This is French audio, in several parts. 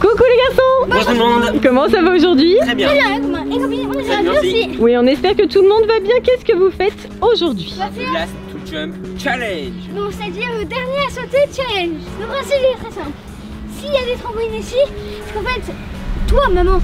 Coucou les garçons. Bonjour tout le monde. Comment ça va aujourd'hui? Très bien. Oui, on espère que tout le monde va bien. Qu'est-ce que vous faites aujourd'hui? The Last to Jump Challenge. Donc c'est-à-dire le dernier à sauter challenge. Le principe est très simple. S'il y a des trampolines ici, parce qu'en fait, toi maman,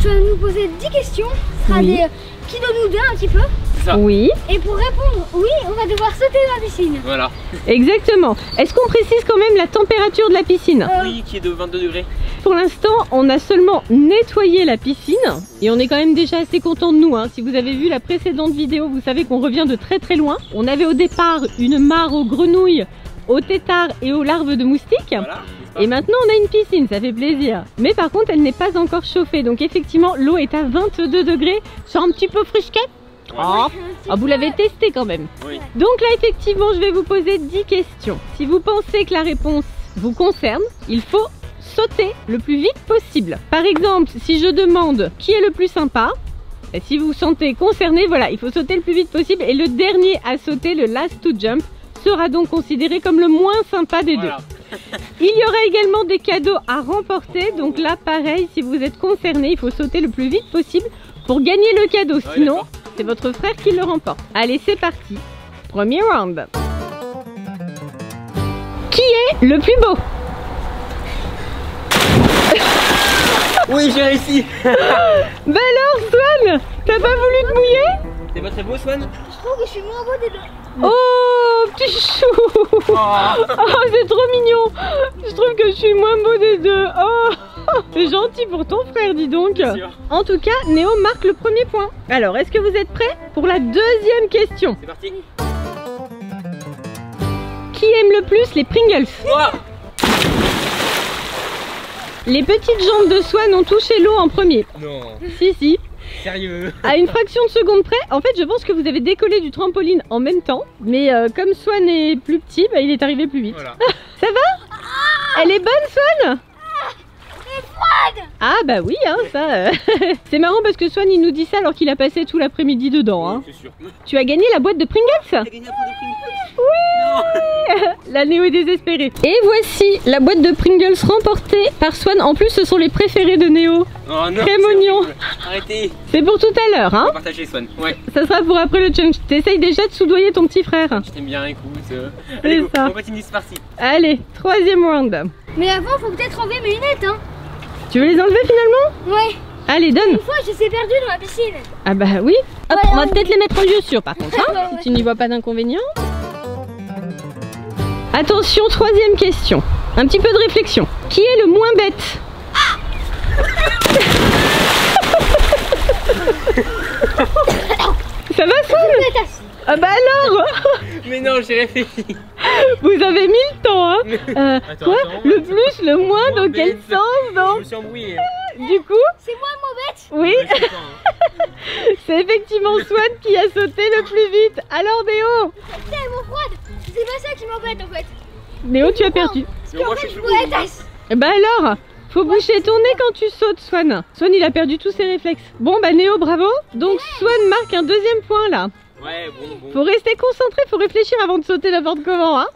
tu vas nous poser 10 questions. Ce sera des qui donne nous deux un petit peu. Ça. Oui. Et pour répondre oui, on va devoir sauter dans la piscine. Voilà. Exactement. Est-ce qu'on précise quand même la température de la piscine? Oui, qui est de 22 degrés. Pour l'instant, on a seulement nettoyé la piscine et on est quand même déjà assez content de nous. Hein. Si vous avez vu la précédente vidéo, vous savez qu'on revient de très très loin. On avait au départ une mare aux grenouilles, aux têtards et aux larves de moustiques. Voilà. Et maintenant on a une piscine, ça fait plaisir. Mais par contre elle n'est pas encore chauffée. Donc effectivement l'eau est à 22 degrés. C'est un petit peu frisquet. Oh. Ah, vous l'avez testé quand même. Oui. Donc là effectivement je vais vous poser 10 questions. Si vous pensez que la réponse vous concerne, il faut sauter le plus vite possible. Par exemple, si je demande qui est le plus sympa, et si vous vous sentez concerné, voilà, il faut sauter le plus vite possible. Et le dernier à sauter, le last to jump, sera donc considéré comme le moins sympa des deux. Il y aura également des cadeaux à remporter. Donc là pareil, si vous êtes concerné, il faut sauter le plus vite possible pour gagner le cadeau. Sinon, c'est votre frère qui le remporte. Allez, c'est parti. Premier round. Qui est le plus beau? Oui, j'ai réussi. Bah alors Swan, t'as pas voulu te mouiller? C'est pas très beau, Swan? Je trouve que je suis moins beau des deux. Oh, petit chou. Oh, c'est trop mignon. Je trouve que je suis moins beau des deux. Oh, c'est gentil pour ton frère, dis donc. En tout cas, Néo marque le premier point. Alors, est-ce que vous êtes prêts pour la deuxième question? C'est parti. Qui aime le plus les Pringles? Moi. Les petites jambes de Swan ont touché l'eau en premier. Non. Si. Sérieux? À une fraction de seconde près, en fait je pense que vous avez décollé du trampoline en même temps. Mais comme Swan est plus petit, bah, il est arrivé plus vite. Voilà. Ça va? Elle est bonne Swan? Ah bah oui hein, ça c'est marrant parce que Swan il nous dit ça alors qu'il a passé tout l'après-midi dedans hein. C'est sûr. Tu as gagné la boîte de Pringles? T'as gagné un pot de Pringles? Oui. La Néo est désespérée. Et voici la boîte de Pringles remportée par Swan. En plus ce sont les préférés de Néo. Oh non. Crème oignon. Arrêtez. C'est pour tout à l'heure hein. Partagez, Swan. Ouais. Ça sera pour après le challenge. T'essayes déjà de soudoyer ton petit frère. Je t'aime bien, écoute. Allez, go. ça. On continue, c'est parti. Allez, troisième round. Mais avant, faut peut-être enlever mes lunettes, hein. Tu veux les enlever finalement? Ouais. Allez, donne. Une fois, je les ai perdues dans la piscine. Ah bah oui. Hop, Ouais, on va on- peut-être les mettre en lieu sûr par contre, hein, Ouais. si tu n'y vois pas d'inconvénient. Attention, troisième question. Un petit peu de réflexion. Qui est le moins bête? Ça va Swan? Ah bah alors. Mais non, j'ai réfléchi. Vous avez mis le temps hein. Attends, Quoi? attends. Le plus, le moins, dans quel bête. sens Je donc? me suis embrouillé. Du coup, C'est moi mauvaise. oui, Ouais, je sais pas, hein. c'est effectivement Swan qui a sauté le plus vite. Alors Néo? C'est tellement froide. C'est pas ça qui m'embête en fait. Néo, tu as perdu. Mais moi, je suis plus beau. Et bah alors, faut boucher ton nez quand tu sautes, Swan. Swan, il a perdu tous ses réflexes. Bon, bah Néo, bravo. Donc Swan marque un deuxième point là. Ouais, bon. Faut rester concentré, faut réfléchir avant de sauter n'importe comment, hein.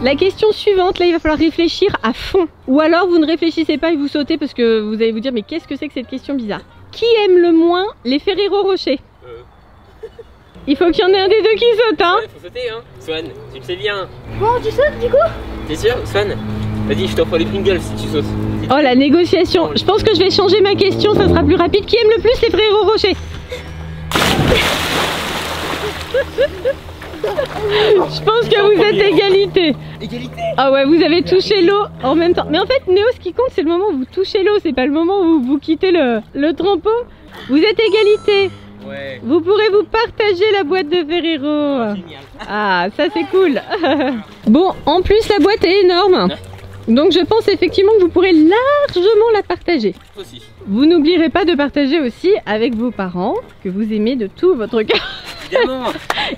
La question suivante, là, il va falloir réfléchir à fond. Ou alors, vous ne réfléchissez pas et vous sautez parce que vous allez vous dire, mais qu'est-ce que c'est que cette question bizarre? Qui aime le moins les Ferrero Rocher? Il faut qu'il y en ait un des deux qui saute, hein. Swan, faut sauter, hein. Swan, tu le sais bien. Bon, tu sautes du coup? T'es sûr, Swan? Vas-y, je t'offre les Pringles si tu sautes. Oh la négociation. Je pense que je vais changer ma question, ça sera plus rapide. Qui aime le plus les Ferrero Rocher? Je pense que vous êtes égalité. Égalité. Ah ouais, vous avez touché l'eau en même temps. Mais en fait, Néo, ce qui compte, c'est le moment où vous touchez l'eau, c'est pas le moment où vous quittez le trampo. Vous êtes égalité. Ouais. Vous pourrez vous partager la boîte de Ferrero. Génial. Ah, ça c'est cool. Bon, en plus, la boîte est énorme. Donc je pense effectivement que vous pourrez largement la partager. Aussi. Vous n'oublierez pas de partager aussi avec vos parents que vous aimez de tout votre cœur Évidemment.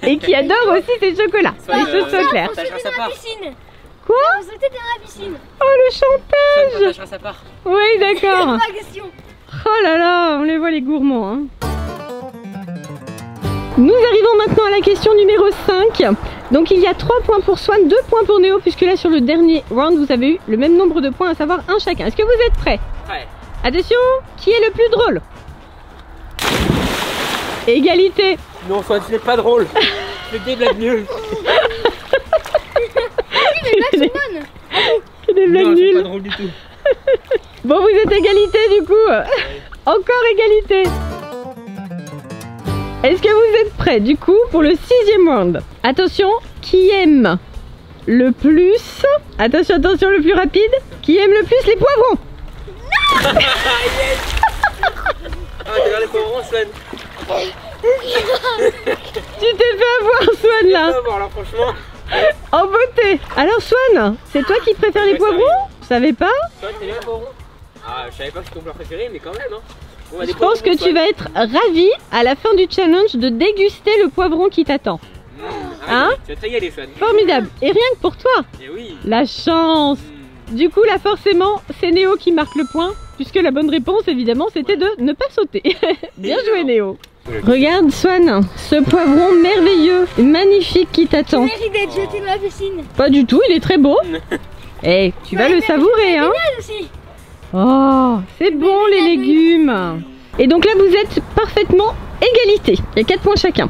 et qui adorent aussi ces chocolats, Sois- les choses sois- claires. On sautait dans la piscine. Quoi? On sautait dans la piscine. Oh le Swan chantage. partagera sa part. Oui d'accord. Pas question. Oh là là, on les voit les gourmands hein. Nous arrivons maintenant à la question numéro 5. Donc il y a 3 points pour Swan, 2 points pour Néo, puisque là sur le dernier round vous avez eu le même nombre de points, à savoir un chacun. Est-ce que vous êtes prêts? Ouais. Attention, qui est le plus drôle? Égalité. Non, Swan, ce n'est pas drôle. C'est des blagues nulles. Les blagues sont bonnes. C'est des blagues Non, c'est nulles. pas drôle du tout. Bon, vous êtes égalité du coup. Encore égalité. Est-ce que vous êtes prêts du coup pour le 6e round? Attention, qui aime le plus? Attention, attention, le plus rapide. Qui aime le plus les poivrons? Ah, t'as l'air les poivrons, Swan. Tu t'es fait avoir, Swan, là. Alors, franchement. En beauté. Alors, Swan, c'est toi qui préfères les Ouais, poivrons? sérieux. Je savais pas. Swan, t'es bien les poivrons? Ah, je savais pas que c'était ton plat préféré, mais quand même, hein. Bon, bah, des Je pense poivrons, que tu Swan. vas être ravi à la fin du challenge de déguster le poivron qui t'attend. Hein? Tu vas te régaler, Swan. Formidable. Et rien que pour toi. Et oui. La chance. Du coup, là, forcément, c'est Néo qui marque le point, puisque la bonne réponse, évidemment, c'était de ne pas sauter. Bien joué, Néo. Regarde, Swan, ce poivron merveilleux, magnifique qui t'attend. Il mérite d'être jeté dans la piscine. Pas du tout, il est très beau. Eh, tu vas le savourer, hein. Aussi. Oh, c'est bon les légumes. Et donc là, vous êtes parfaitement égalité. Il y a 4 points chacun.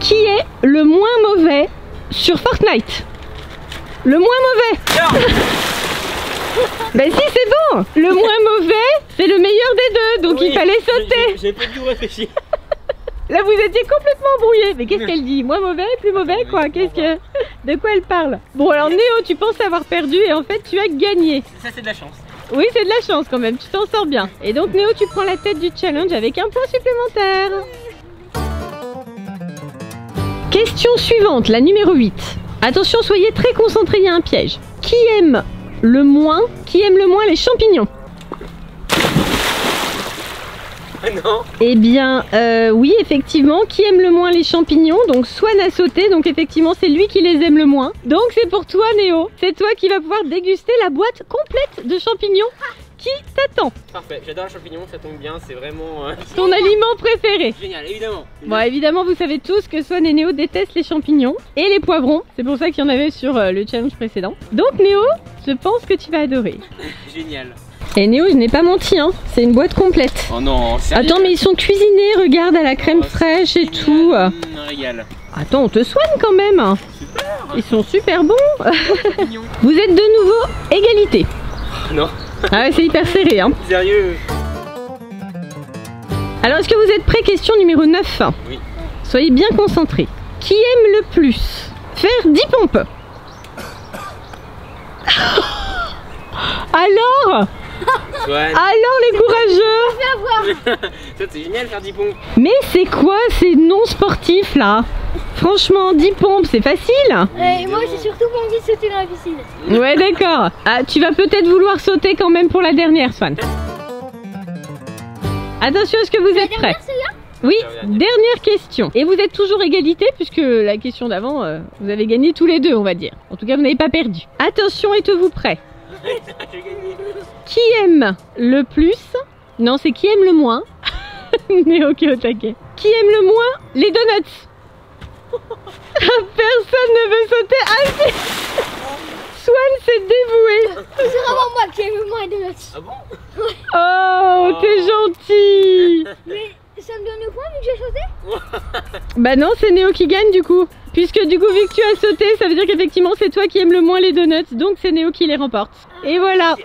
Qui est le moins mauvais sur Fortnite? Le moins mauvais. Ben si, c'est bon. Le moins mauvais, c'est le meilleur des deux. Donc Oui, il fallait sauter. J'ai pas du tout réfléchi. Là, vous étiez complètement embrouillés. Mais qu'est-ce qu'elle dit? Moins mauvais, plus mauvais, quoi? Qu'est-ce que... De quoi elle parle? Bon, alors Néo, tu penses avoir perdu et en fait, tu as gagné. Ça, c'est de la chance. Oui, c'est de la chance quand même, tu t'en sors bien. Et donc Néo, tu prends la tête du challenge avec un point supplémentaire. Question suivante, la numéro 8. Attention, soyez très concentrés, il y a un piège. Qui aime le moins les champignons? Non. Eh bien, oui, effectivement, qui aime le moins les champignons? Donc Swan a sauté, donc effectivement, c'est lui qui les aime le moins. Donc c'est pour toi, Néo. C'est toi qui vas pouvoir déguster la boîte complète de champignons qui t'attend. Parfait, j'adore les champignons, ça tombe bien, c'est vraiment Ton aliment préféré. génial, évidemment. Bon, évidemment, vous savez tous que Swan et Néo détestent les champignons et les poivrons. C'est pour ça qu'il y en avait sur le challenge précédent. Donc Néo, je pense que tu vas adorer. Génial. Et Néo, je n'ai pas menti, hein. C'est une boîte complète. Oh non, sérieux. Attends, mais ils sont cuisinés, regarde, à la crème fraîche et tout. Un régal. Attends, on te soigne quand même. Super. Ils sont super bons. Mignon. Vous êtes de nouveau égalité. Non, Ah ouais, c'est hyper serré, hein. sérieux. Alors, est-ce que vous êtes prêts? Question numéro 9. Oui. Soyez bien concentrés. Qui aime le plus faire 10 pompes? Alors Swan. Alors les courageux. Fais avoir. Ça, c'est génial faire 10 pompes. Mais c'est quoi ces non sportifs là? Franchement, 10 pompes, c'est facile. Moi, j'ai surtout pas envie de sauter dans la piscine. Ouais, d'accord. Ah, tu vas peut-être vouloir sauter quand même pour la dernière, Swan. Attention, est-ce que vous êtes prêts? Oui, dernière question. Et vous êtes toujours égalité puisque la question d'avant, vous avez gagné tous les deux, on va dire. En tout cas, vous n'avez pas perdu. Attention, êtes-vous prêts? J'ai gagné. Qui aime le plus? Non, c'est qui aime le moins. Néo qui est au taquet. Qui aime le moins les donuts? Personne ne veut sauter. Ah si. Swan s'est dévoué. C'est vraiment moi qui aime le moins les donuts. Ah bon? Oh, t'es gentil. Mais ça me donne le point vu que j'ai sauté? Bah non, c'est Néo qui gagne du coup. Puisque du coup, vu que tu as sauté, ça veut dire qu'effectivement c'est toi qui aimes le moins les donuts. Donc c'est Néo qui les remporte. Et voilà.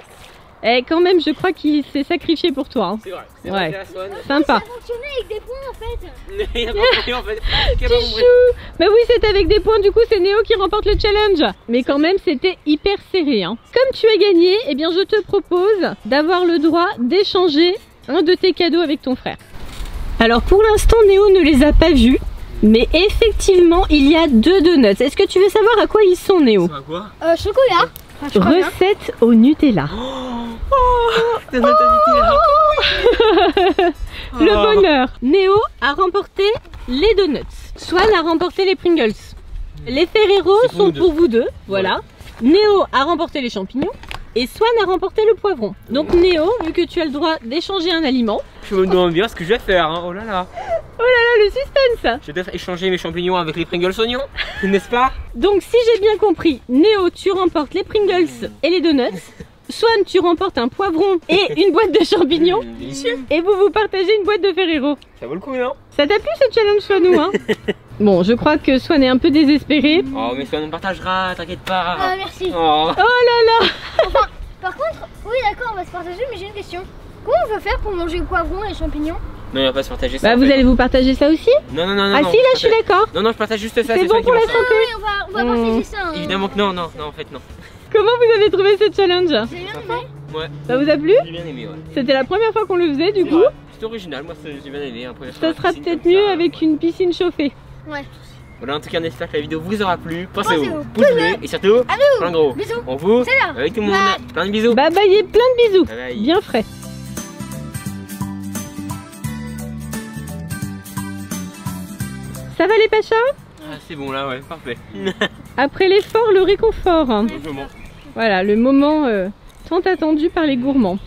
Et quand même, je crois qu'il s'est sacrifié pour toi, hein. C'est vrai. C'est Ouais. vrai, c'est la Swan. Sympa. Ça fonctionnait avec des points en fait. Il y a pas compris, en fait. Quel Tu bon joues. Bah oui, c'est avec des points, du coup c'est Néo qui remporte le challenge. Mais quand même, c'était hyper serré, hein. Comme tu as gagné, eh bien je te propose d'avoir le droit d'échanger un de tes cadeaux avec ton frère. Alors pour l'instant, Néo ne les a pas vus. Mais effectivement, il y a 2 donuts. Est-ce que tu veux savoir à quoi ils sont, Néo? Ça va quoi? Chocolat. Enfin, je crois bien. Recette au Nutella. T'as là. Le bonheur. Néo a remporté les donuts. Swan a remporté les Pringles. Les Ferrero C'est pour sont nous deux. pour vous deux. Voilà. Néo a remporté les champignons. et Swan a remporté le poivron. Donc Néo, vu que tu as le droit d'échanger un aliment. Je me demande bien ce que je vais faire, hein. Oh là là. Oh là là, le suspense. Je vais peut-être échanger mes champignons avec les Pringles oignons, n'est-ce pas? Donc si j'ai bien compris, Néo, tu remportes les Pringles et les donuts. Swan, tu remportes un poivron et une boîte de champignons. Délicieux. Et vous partagez une boîte de Ferrero. Ça vaut le coup, non? Ça t'a plu ce challenge, Swanou, hein? Bon, je crois que Swan est un peu désespéré. Oh, mais ça on partagera, t'inquiète pas. Ah, merci. Oh. Oh là là. Enfin, par contre, oui, d'accord, on va se partager, mais j'ai une question. Comment on va faire pour manger le poivron et les champignons? Non, on va pas se partager ça. Bah, en vous fait. allez vous partager ça aussi? Non, non, non, non. Ah non, si, là, je suis d'accord. Non, non, je partage juste ça. C'est bon ça qui pour la m'en- santé. Oui, on va partager ça. Hein. Évidemment que non, non, non, en fait, non. Comment vous avez trouvé ce challenge? J'ai bien aimé. Ouais, Ça vous a plu? j'ai bien aimé, ouais. C'était la première fois qu'on le faisait, du coup. Ouais, c'est original, moi j'ai bien aimé. Hein, Ça sera peut-être mieux avec une piscine chauffée. Ouais. Voilà, en tout cas, on espère que la vidéo vous aura plu. Pensez Pensez au au pouce bleu et surtout, plein de gros. Bisous. On vous, C'est là. avec tout le monde, Bye. plein de bisous. Bye bye et plein de bisous. Bye bye. Bien frais. Ça va les Pachas? Ah, c'est bon là, ouais, parfait. Après l'effort, le réconfort. Je mange. Voilà, le moment tant attendu par les gourmands.